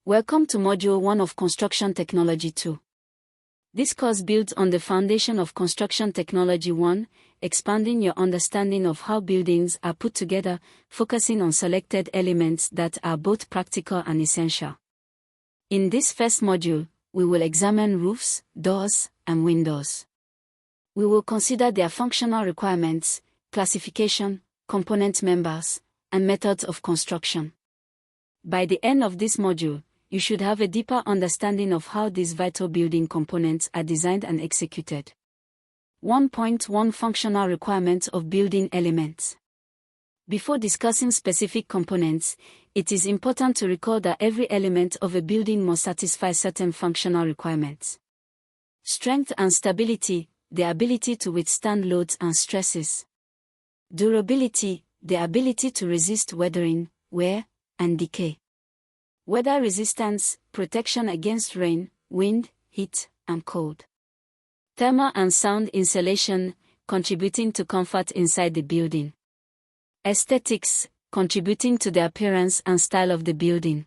Welcome to Module 1 of Construction Technology 2. This course builds on the foundation of Construction Technology 1, expanding your understanding of how buildings are put together, focusing on selected elements that are both practical and essential. In this first module, we will examine roofs, doors, and windows. We will consider their functional requirements, classification, component members, and methods of construction. By the end of this module, you should have a deeper understanding of how these vital building components are designed and executed. 1.1 Functional requirements of building elements. Before discussing specific components, it is important to recall that every element of a building must satisfy certain functional requirements. Strength and stability, the ability to withstand loads and stresses. Durability, the ability to resist weathering, wear, and decay. Weather resistance, protection against rain, wind, heat, and cold. Thermal and sound insulation, contributing to comfort inside the building. Aesthetics, contributing to the appearance and style of the building.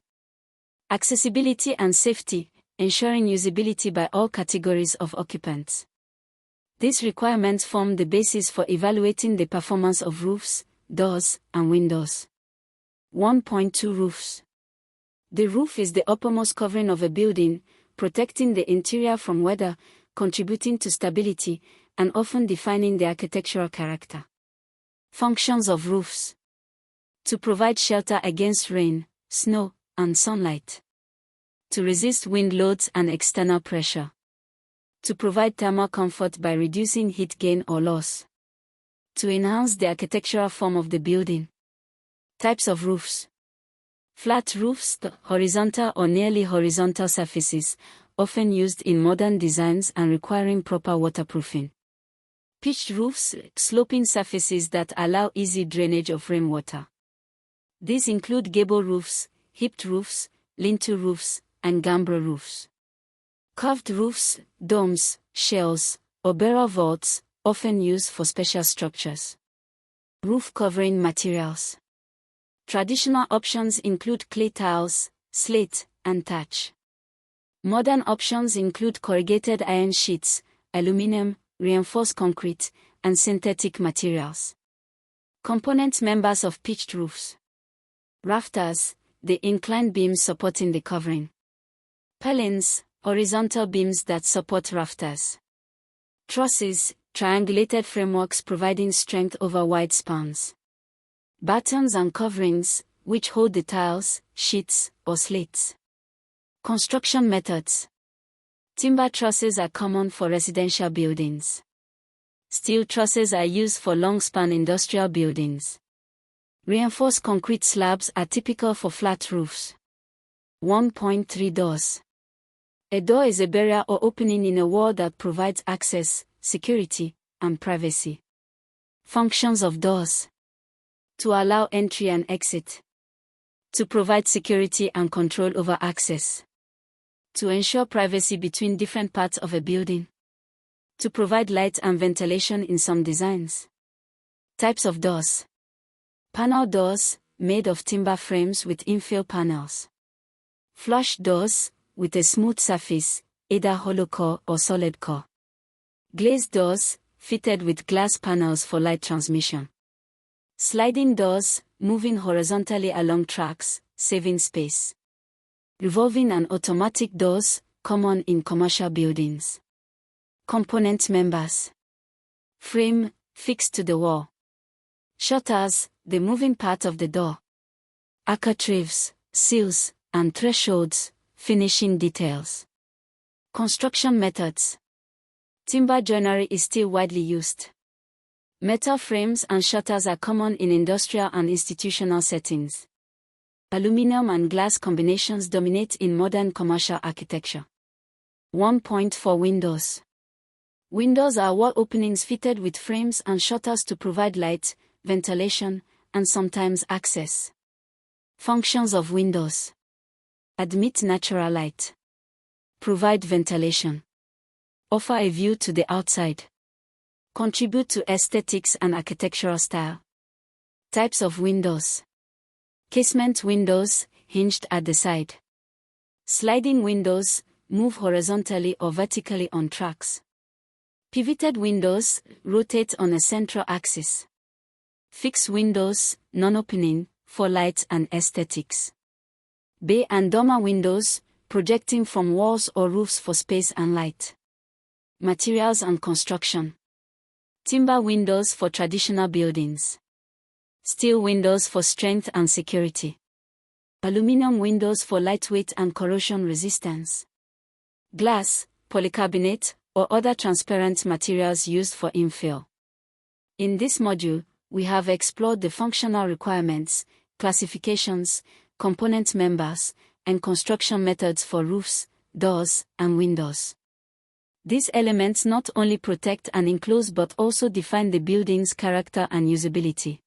Accessibility and safety, ensuring usability by all categories of occupants. These requirements form the basis for evaluating the performance of roofs, doors, and windows. 1.2 Roofs. The roof is the uppermost covering of a building, protecting the interior from weather, contributing to stability, and often defining the architectural character. Functions of roofs. To provide shelter against rain, snow, and sunlight. To resist wind loads and external pressure. To provide thermal comfort by reducing heat gain or loss. To enhance the architectural form of the building. Types of roofs. Flat roofs, horizontal or nearly horizontal surfaces, often used in modern designs and requiring proper waterproofing. Pitched roofs, sloping surfaces that allow easy drainage of rainwater. These include gable roofs, hipped roofs, lintel roofs, and gambrel roofs. Curved roofs, domes, shells, or barrel vaults, often used for special structures. Roof covering materials. Traditional options include clay tiles, slate, and thatch. Modern options include corrugated iron sheets, aluminum, reinforced concrete, and synthetic materials. Component members of pitched roofs. Rafters, the inclined beams supporting the covering. Purlins, horizontal beams that support rafters. Trusses, triangulated frameworks providing strength over wide spans. Battens and coverings, which hold the tiles, sheets, or slates. Construction methods. Timber trusses are common for residential buildings. Steel trusses are used for long-span industrial buildings. Reinforced concrete slabs are typical for flat roofs. 1.3 Doors. A door is a barrier or opening in a wall that provides access, security, and privacy. Functions of doors. To allow entry and exit. To provide security and control over access. To ensure privacy between different parts of a building. To provide light and ventilation in some designs. Types of doors. Panel doors, made of timber frames with infill panels. Flush doors, with a smooth surface, either hollow core or solid core. Glazed doors, fitted with glass panels for light transmission. Sliding doors, moving horizontally along tracks, saving space. Revolving and automatic doors, common in commercial buildings. Component members. Frame, fixed to the wall. Shutters, the moving part of the door. Architraves, seals, and thresholds, finishing details. Construction methods. Timber joinery is still widely used. Metal frames and shutters are common in industrial and institutional settings. Aluminum and glass combinations dominate in modern commercial architecture. 1.4 Windows. Windows are wall openings fitted with frames and shutters to provide light, ventilation, and sometimes access. Functions of windows. Admit natural light. Provide ventilation. Offer a view to the outside. Contribute to aesthetics and architectural style. Types of windows. Casement windows, hinged at the side. Sliding windows move horizontally or vertically on tracks. Pivoted windows rotate on a central axis. Fixed windows, non-opening, for light and aesthetics. Bay and dormer windows, projecting from walls or roofs for space and light. Materials and construction. Timber windows for traditional buildings. Steel windows for strength and security. Aluminum windows for lightweight and corrosion resistance. Glass, polycarbonate, or other transparent materials used for infill. In this module, we have explored the functional requirements, classifications, component members, and construction methods for roofs, doors, and windows. These elements not only protect and enclose but also define the building's character and usability.